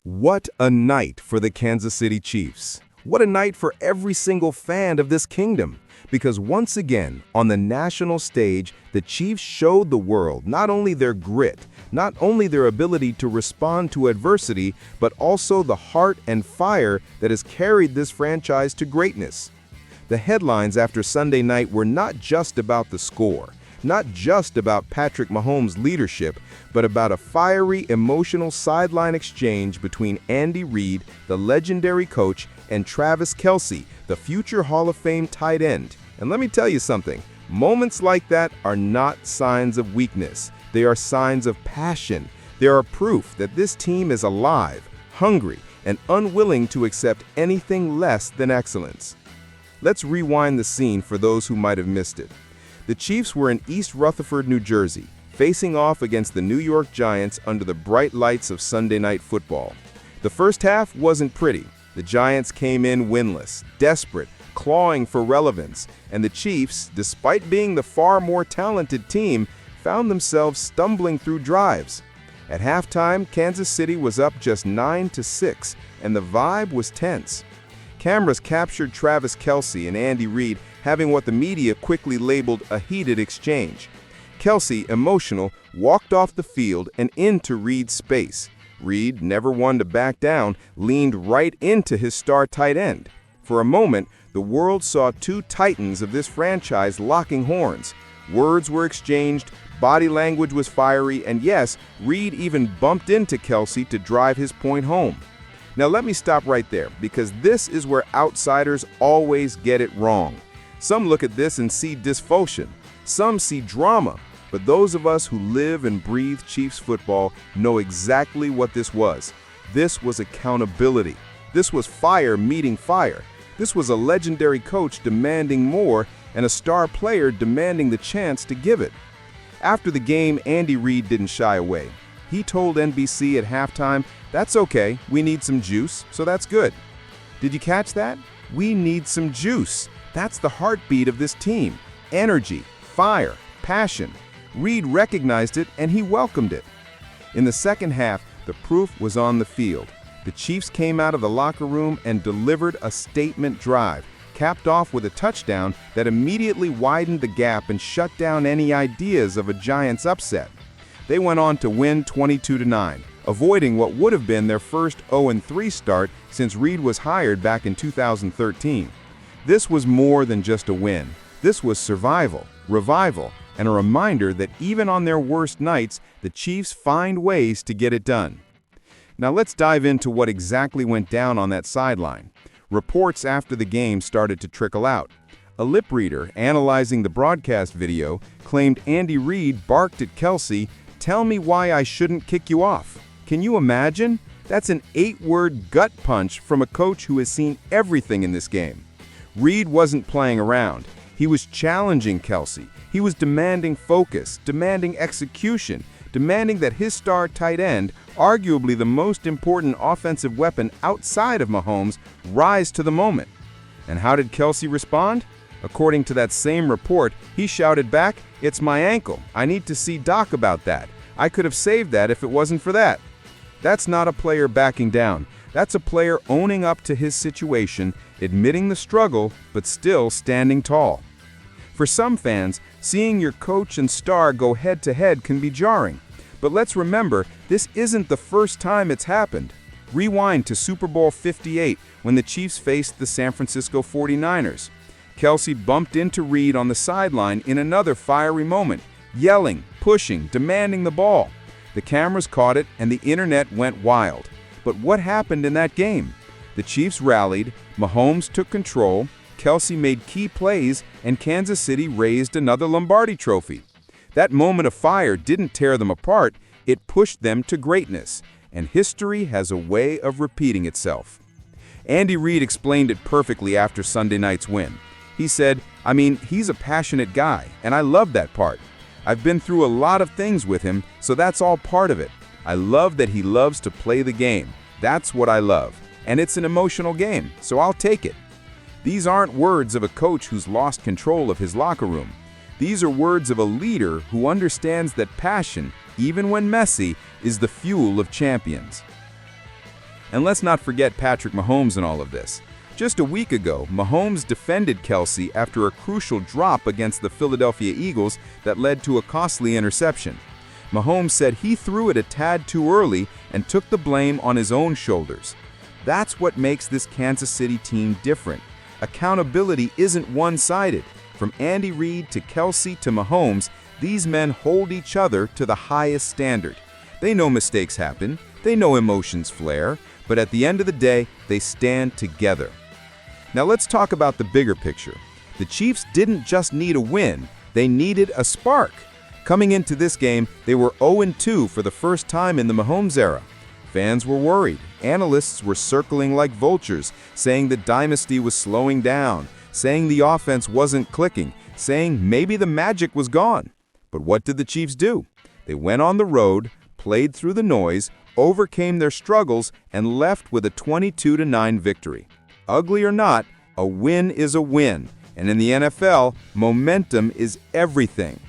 What a night for the Kansas City Chiefs. What a night for every single fan of this kingdom. Because once again, on the national stage, the Chiefs showed the world not only their grit, not only their ability to respond to adversity, but also the heart and fire that has carried this franchise to greatness. The headlines after Sunday night were not just about the score, not just about Patrick Mahomes' leadership, but about a fiery, emotional sideline exchange between Andy Reid, the legendary coach, and Travis Kelce, the future Hall of Fame tight end. And let me tell you something, moments like that are not signs of weakness. They are signs of passion. They are proof that this team is alive, hungry, and unwilling to accept anything less than excellence. Let's rewind the scene for those who might have missed it. The Chiefs were in East Rutherford, New Jersey, facing off against the New York Giants under the bright lights of Sunday Night Football. The first half wasn't pretty. The Giants came in winless, desperate, clawing for relevance, and the Chiefs, despite being the far more talented team, found themselves stumbling through drives. At halftime, Kansas City was up just 9-6, and the vibe was tense. Cameras captured Travis Kelce and Andy Reid having what the media quickly labeled a heated exchange. Kelce, emotional, walked off the field and into Reid's space. Reid, never one to back down, leaned right into his star tight end. For a moment, the world saw two titans of this franchise locking horns. Words were exchanged, body language was fiery, and yes, Reid even bumped into Kelce to drive his point home. Now let me stop right there, because this is where outsiders always get it wrong. Some look at this and see dysfunction. Some see drama. But those of us who live and breathe Chiefs football know exactly what this was. This was accountability. This was fire meeting fire. This was a legendary coach demanding more and a star player demanding the chance to give it. After the game, Andy Reid didn't shy away. He told NBC at halftime, "That's okay, we need some juice, so that's good." Did you catch that? We need some juice. That's the heartbeat of this team. Energy, fire, passion. Reid recognized it and he welcomed it. In the second half, the proof was on the field. The Chiefs came out of the locker room and delivered a statement drive, capped off with a touchdown that immediately widened the gap and shut down any ideas of a Giants upset. They went on to win 22-9, avoiding what would have been their first 0-3 start since Reid was hired back in 2013. This was more than just a win. This was survival, revival, and a reminder that even on their worst nights, the Chiefs find ways to get it done. Now let's dive into what exactly went down on that sideline. Reports after the game started to trickle out. A lip reader analyzing the broadcast video claimed Andy Reid barked at Kelce, "Tell me why I shouldn't kick you off." Can you imagine? That's an 8-word gut punch from a coach who has seen everything in this game. Reid wasn't playing around. He was challenging Kelce. He was demanding focus, demanding execution, demanding that his star tight end, arguably the most important offensive weapon outside of Mahomes, rise to the moment. And how did Kelce respond? According to that same report, he shouted back, "It's my ankle. I need to see Doc about that. I could have saved that if it wasn't for that." That's not a player backing down. That's a player owning up to his situation, admitting the struggle, but still standing tall. For some fans, seeing your coach and star go head-to-head can be jarring. But let's remember, this isn't the first time it's happened. Rewind to Super Bowl 58 when the Chiefs faced the San Francisco 49ers. Kelce bumped into Reid on the sideline in another fiery moment, yelling, pushing, demanding the ball. The cameras caught it and the internet went wild. But what happened in that game? The Chiefs rallied, Mahomes took control, Kelce made key plays, and Kansas City raised another Lombardi trophy. That moment of fire didn't tear them apart, it pushed them to greatness, and history has a way of repeating itself. Andy Reid explained it perfectly after Sunday night's win. He said, he's a passionate guy, and I love that part. I've been through a lot of things with him, so that's all part of it. I love that he loves to play the game. That's what I love. And it's an emotional game, so I'll take it. These aren't words of a coach who's lost control of his locker room. These are words of a leader who understands that passion, even when messy, is the fuel of champions. And let's not forget Patrick Mahomes in all of this. Just a week ago, Mahomes defended Kelce after a crucial drop against the Philadelphia Eagles that led to a costly interception. Mahomes said he threw it a tad too early and took the blame on his own shoulders. That's what makes this Kansas City team different. Accountability isn't one-sided. From Andy Reid to Kelce to Mahomes, these men hold each other to the highest standard. They know mistakes happen, they know emotions flare, but at the end of the day, they stand together. Now let's talk about the bigger picture. The Chiefs didn't just need a win, they needed a spark. Coming into this game, they were 0-2 for the first time in the Mahomes era. Fans were worried. Analysts were circling like vultures, saying the dynasty was slowing down, saying the offense wasn't clicking, saying maybe the magic was gone. But what did the Chiefs do? They went on the road, played through the noise, overcame their struggles, and left with a 22-9 victory. Ugly or not, a win is a win, and in the NFL, momentum is everything.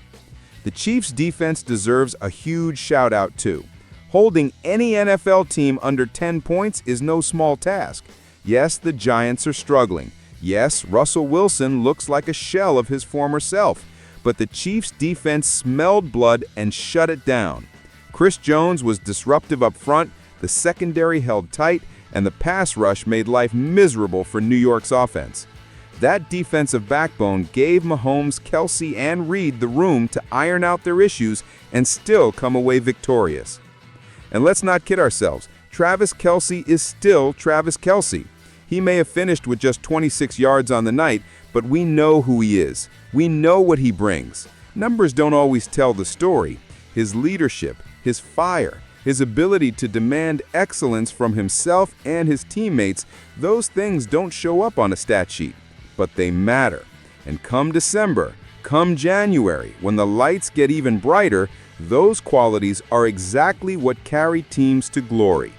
The Chiefs' defense deserves a huge shout-out too. Holding any NFL team under 10 points is no small task. Yes, the Giants are struggling. Yes, Russell Wilson looks like a shell of his former self. But the Chiefs' defense smelled blood and shut it down. Chris Jones was disruptive up front, the secondary held tight, and the pass rush made life miserable for New York's offense. That defensive backbone gave Mahomes, Kelce, and Reid the room to iron out their issues and still come away victorious. And let's not kid ourselves, Travis Kelce is still Travis Kelce. He may have finished with just 26 yards on the night, but we know who he is. We know what he brings. Numbers don't always tell the story. His leadership, his fire, his ability to demand excellence from himself and his teammates, those things don't show up on a stat sheet. But they matter. And come December, come January, when the lights get even brighter, those qualities are exactly what carry teams to glory.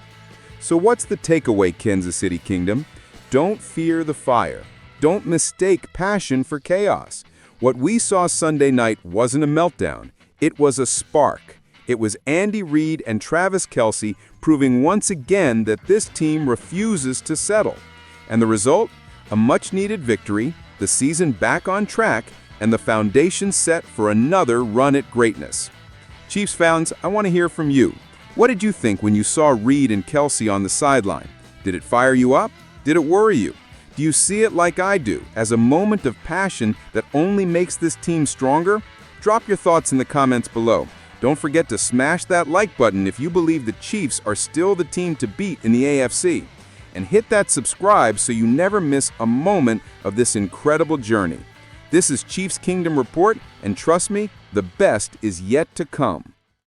So what's the takeaway, Kansas City Kingdom? Don't fear the fire. Don't mistake passion for chaos. What we saw Sunday night wasn't a meltdown. It was a spark. It was Andy Reid and Travis Kelce proving once again that this team refuses to settle. And the result? A much-needed victory, the season back on track, and the foundation set for another run at greatness. Chiefs fans, I want to hear from you. What did you think when you saw Reid and Kelce on the sideline? Did it fire you up? Did it worry you? Do you see it like I do, as a moment of passion that only makes this team stronger? Drop your thoughts in the comments below. Don't forget to smash that like button if you believe the Chiefs are still the team to beat in the AFC. And hit that subscribe so you never miss a moment of this incredible journey. This is Chiefs Kingdom Report, and trust me, the best is yet to come.